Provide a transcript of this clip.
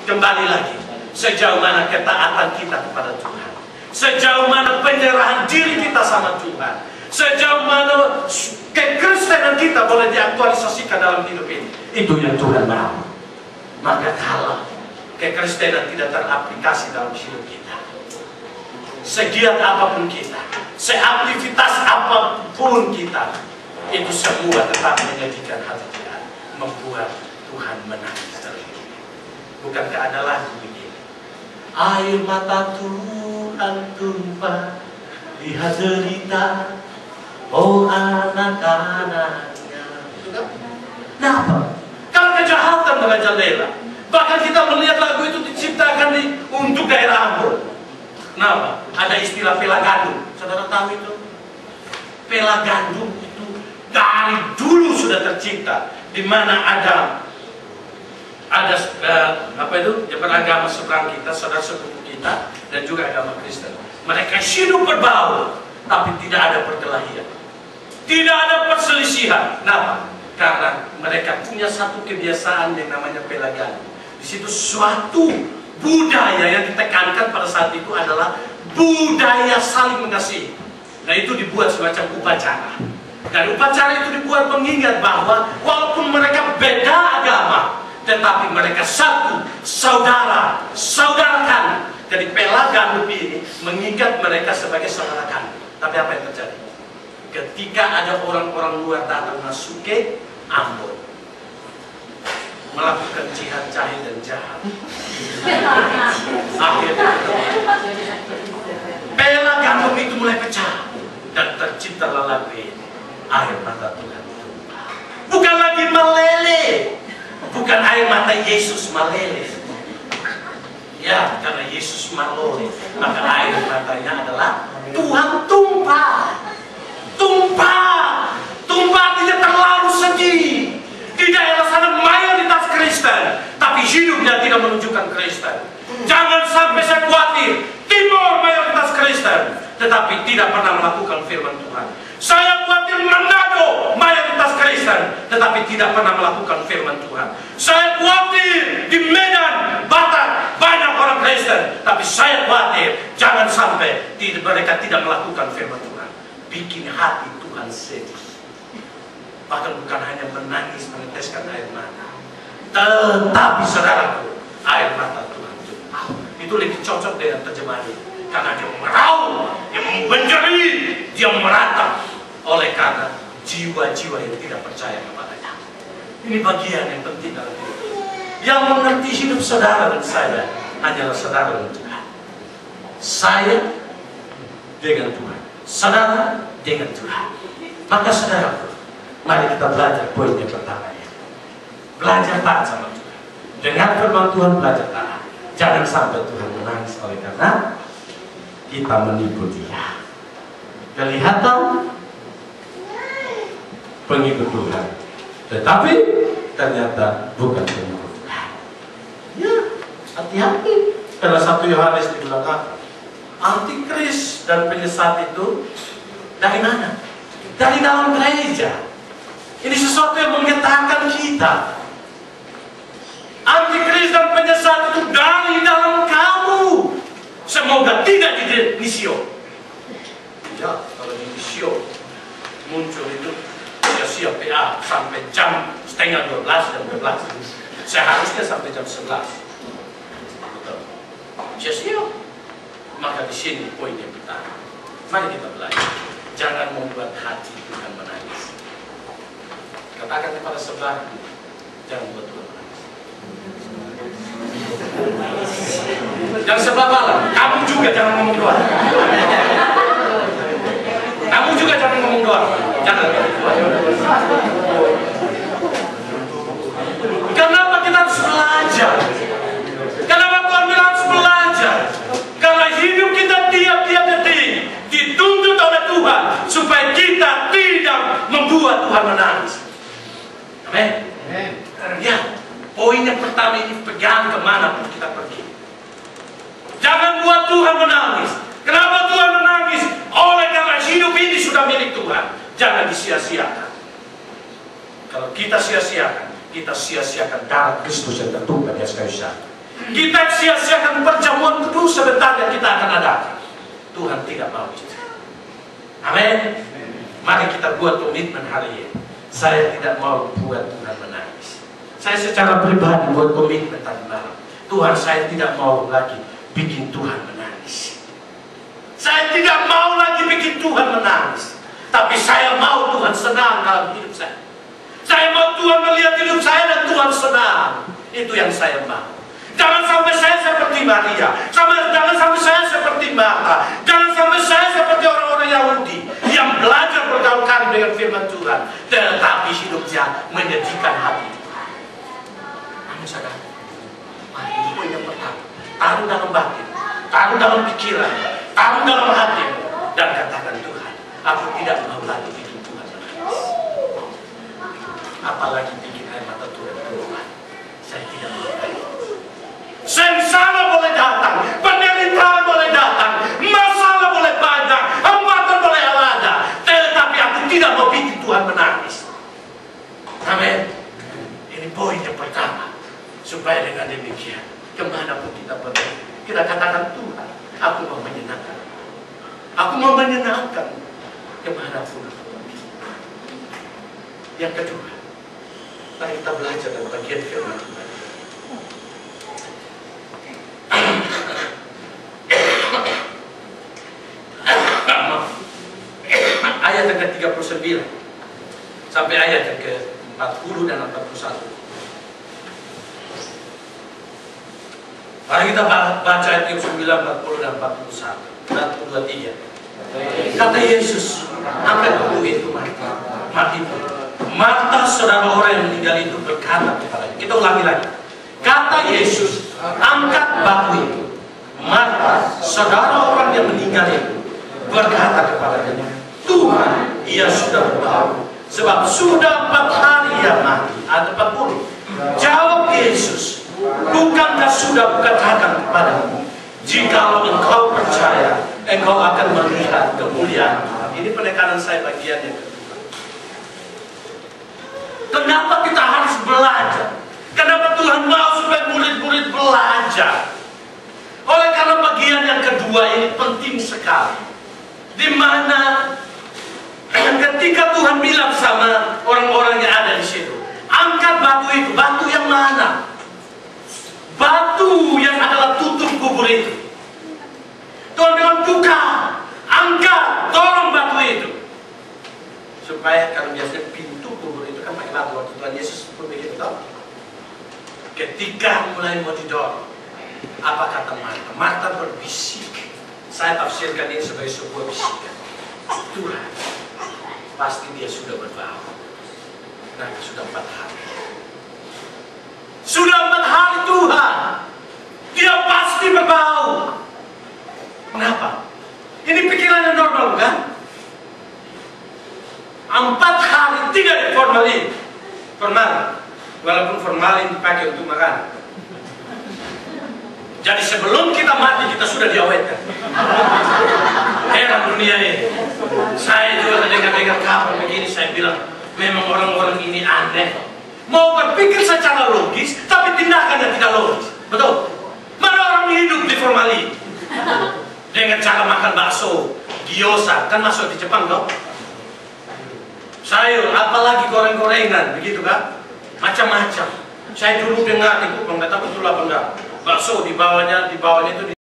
Kembali lagi, sejauh mana ketaatan kita kepada Tuhan, sejauh mana penyerahan diri kita sama Tuhan, sejauh mana kekristenan kita boleh diaktualisasikan dalam hidup ini. Itu yang Tuhan mau. Maka kalau kekristenan tidak teraplikasi dalam hidup kita, segiat apapun kita, seaktivitas apapun kita, itu semua tetap menyedihkan hati kita, membuat Tuhan menangis terlebih. Bukankah ada lagu begini? Air mata Tuhan tumpah, lihat derita, oh anak-anaknya. Kenapa? Karena kejahatan merajalela. Bahkan kita melihat lagu itu diciptakan untuk daerah Ambon. Kenapa? Ada istilah pela gandum. Saudara tahu itu? Pela gandum itu dari dulu sudah tercipta, di mana ada beragama seberang kita, saudara sepupu kita, dan juga agama Kristen. Mereka hidup berbaur, tapi tidak ada perkelahian, tidak ada perselisihan. Kenapa? Karena mereka punya satu kebiasaan yang namanya pelagani. Di situ suatu budaya yang ditekankan pada saat itu adalah budaya saling mengasihi. Nah, itu dibuat semacam upacara. Dan upacara itu dibuat mengingat bahwa walaupun mereka beda agama, tetapi mereka satu, saudara kandung. Jadi pela gandum ini mengikat mereka sebagai saudara kandung. Tapi apa yang terjadi? Ketika ada orang-orang luar datang masuk ke Ambon, melakukan jihad jahil dan jahat, akhirnya pela gandum itu mulai pecah dan terciptalah lagu ini, air mata Tuhan tumpah. Bukan lagi meleleh, bukan air mata Yesus meleleh. Ya, karena Yesus meleleh, maka air matanya adalah Tuhan tumpah. Tumpah tidak terlalu sedih. Di daerah sana mayoritas Kristen, tapi hidupnya tidak menunjukkan Kristen. Jangan sampai saya khawatir, Timur mayoritas Kristen, tetapi tidak pernah melakukan firman Tuhan. Saya khawatir Manado mayoritas Kristen, tetapi tidak pernah melakukan firman Tuhan. Saya khawatir di Medan, Batak, banyak orang Kristen, tapi saya khawatir jangan sampai mereka tidak melakukan firman Tuhan. Bikin hati Tuhan sedih. Bahkan bukan hanya menangis, meneteskan air mata, tetapi saudaraku, air mata Tuhan tumpah. Itu lebih cocok dengan terjemahan ini, karena dia meraung, dia menjerit, dia meratap oleh karena jiwa-jiwa yang tidak percaya kepadanya. Ini bagian yang penting dalam hidup. Yang mengerti hidup saudara dan saya hanyalah saudara dan Tuhan. Saya dengan Tuhan, saudara dengan Tuhan. Maka saudaraku, mari kita belajar poin yang pertama ini. Belajar taat sama Tuhan. Dengan firman Tuhan belajar taat. Jangan sampai Tuhan menangis oleh karena kita menipu Dia. Kelihatan pengikut Tuhan, tetapi ternyata bukan pengikut Tuhan. Ya, hati-hati. Karena 1 Yohanes di belakang, antikris dan penyesat itu dari mana? Dari dalam gereja. Ini sesuatu yang menggetarkan kita. Antikris dan penyesat itu dari dalam kamu. Semoga tidak di misio. Ya, kalau di misio muncul itu siap PA sampai jam 11:30 dan 12. Seharusnya sampai jam 11. Betul. Siap. Maka di sini poin yang pertama. Mari kita belajar. Jangan membuat hati Tuhan menangis. Katakan kepada sebelah, jangan buat Tuhan menangis. Yang sebelah malam, kamu juga jangan ngomong doa. Kamu juga jangan ngomong doa. Jangan. Kenapa kita harus belajar? Kenapa Tuhan bilang harus belajar? Karena hidup kita tiap-tiap detik dituntut oleh Tuhan supaya kita tidak membuat Tuhan menangis. Amin. Ya, poin yang pertama ini pegang kemanapun kita pergi. Jangan buat Tuhan menangis. Kenapa Tuhan menangis? Oleh karena hidup ini sudah milik Tuhan. Jangan disia-siakan. Kalau kita sia-siakan, kita sia-siakan darah Kristus yang tertumpah di atas kayu salib. Kita sia-siakan perjamuan kudus sebentar yang kita akan ada. Tuhan tidak mau itu. Amin. Mari kita buat komitmen hari ini. Saya tidak mau buat Tuhan menangis. Saya secara pribadi buat komitmen tadi malam. Tuhan, saya tidak mau lagi bikin Tuhan menangis. Saya tidak mau lagi bikin Tuhan menangis. Tapi saya mau Tuhan senang dalam hidup saya. Saya mau Tuhan melihat hidup saya dan Tuhan senang. Itu yang saya mau. Jangan sampai saya seperti Maria. Jangan sampai saya seperti Marta. Jangan sampai saya seperti orang-orang Yahudi yang belajar bergaul karib dengan firman Tuhan, tetapi hidupnya menyedihkan hati Tuhan. Namun saudara, mari poin yang pertama, taruh dalam batin, taruh dalam pikiran, taruh dalam hati, dan katakan, Tuhan, aku tidak mau lagi bikin Tuhan menangis. Apalagi bikin air mata Tuhan keluar. Saya tidak mau lagi. Sengsara boleh datang, penderitaan boleh datang, masalah boleh banyak, hambatan boleh ada, tetapi aku tidak mau bikin Tuhan menangis. Amin. Ini poin yang pertama. Supaya dengan demikian, kemanapun kita pergi, kita katakan, Tuhan, aku mau menyenangkan. Aku mau menyenangkan kemanapun aku pergi. Yang kedua, mari kita belajar dari bagian firman Tuhan. Ayat yang ke-39 sampai ayat yang ke-40 dan 41. Mari kita baca ayat 39, 40 dan 41. 1, 2, 3. Kata Yesus, angkat batu itu Marta. Marta, saudara orang yang meninggal itu, berkata kepadanya. Kita ulangi lagi. Kata Yesus, angkat batu itu. Marta, saudara orang yang meninggal itu, berkata kepadanya, Tuhan, ia sudah berbau, sebab sudah 4 hari ia mati. Ada 40. Jawab Yesus, bukankah sudah kukatakan kepadamu, jikalau engkau percaya, engkau akan melihat kemuliaan. Ini penekanan saya bagian yang kedua. Kenapa kita harus belajar? Kenapa Tuhan mau supaya murid-murid belajar? Oleh karena bagian yang kedua ini penting sekali. Di mana ketika Tuhan bilang sama orang-orang yang ada di situ, angkat batu itu. Batu yang mana? Batu yang adalah tutup kubur itu. Tuhan bilang, buka, angkat, dorong batu itu. Supaya kalau biasanya pintu kubur itu kan pakai batu. Waktu Tuhan Yesus pun begitu. Ketika mulai mau didorong, apa kata Marta? Marta berbisik. Saya tafsirkan ini sebagai sebuah bisikan. Tuhan, pasti dia sudah berbau. Nah, sudah 4 hari. Sudah 4 hari Tuhan. Dia pasti berbau. Kenapa? Ini pikiran yang normal, kan? 4 hari tidak diformalin. Walaupun formalin dipakai untuk makan. Jadi sebelum kita mati, kita sudah diawetkan. Heran dunia ini. Saya juga dengar kabar begini, saya bilang, memang orang-orang ini aneh. Mau berpikir secara logis, tapi tindakannya tidak logis. Betul? Mana orang hidup di formalin? Dengan cara makan bakso, gyoza, kan masuk di Jepang, dong? Sayur, apalagi goreng-gorengan, begitu kan? Macam-macam. Saya dulu dengar, nggak tahu betul apa enggak. Bakso di bawahnya itu